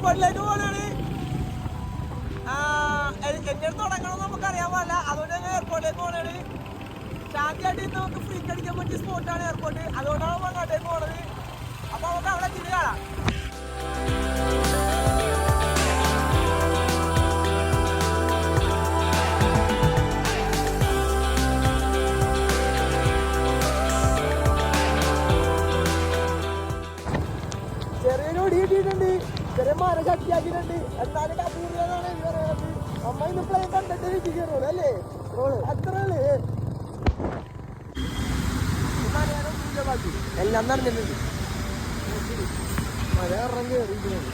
എയർപോർട്ടിലേക്ക് പോകണാണ്. എങ്ങനെ തുടങ്ങണമെന്ന് നമുക്ക് അറിയാൻ പാടില്ല, അതുകൊണ്ട് ഞങ്ങൾ എയർപോർട്ടിലേക്ക് പോകണാണ്. ശാന്തിയായിട്ട് ഇന്ന് നമുക്ക് ഫ്രീ അടിക്കാൻ പറ്റിയ സ്പോട്ടാണ് എയർപോർട്ട്, അതുകൊണ്ടാണ് നമ്മൾ അങ്ങോട്ടേക്ക് പോണത്. അപ്പൊ നമുക്ക് അവിടെ തിരികെ കാണാം. ചെറിയൊരു കിട്ടിയിട്ടുണ്ട്, ചെറിയ മര ശക്തിയാക്കിയിട്ടുണ്ട്. എന്നാലും അപൂർവമാണ് ഇത് പറയുന്നത്. അമ്മ ഇന്ന് പ്ലെയിൻ കണ്ടിട്ട് വീട്ടിൽ കയറുള്ളൂ അല്ലേ? അത്രയുള്ളൂ. എല്ലാം നടന്നിട്ടുണ്ട്. മഴ ഇറങ്ങി കയറിയിരിക്കുന്നത്.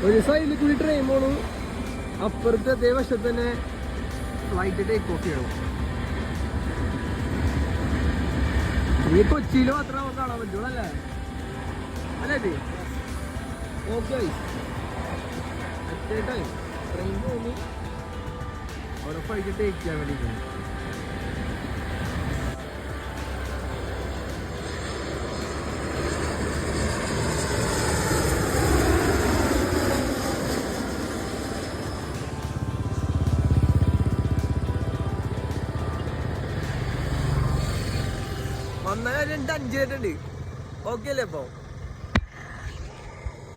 ഒരു സൈഡിൽ കൂടി ട്രെയിൻ പോണു, അപ്പുറത്തെ അതേ വശത്ത് തന്നെ ഫ്ലൈറ്റ് ടേക്ക് ഓഫ് ചെയ്യണം. ഈ കൊച്ചിയിൽ മാത്രമേ നമുക്ക് കാണാൻ പറ്റുള്ളൂ അല്ലേ? അല്ലേ? ഓക്കെ ട്രെയിൻ പോയി അവിടെ ഫ്ലൈറ്റ് ടേക്ക് ചെയ്യാൻ വേണ്ടിയിട്ടുണ്ട്. വന്ന കാര്യം 5 മിനിറ്റ് ഉണ്ട്. ഓക്കെ അല്ലേ? ഇപ്പോൾ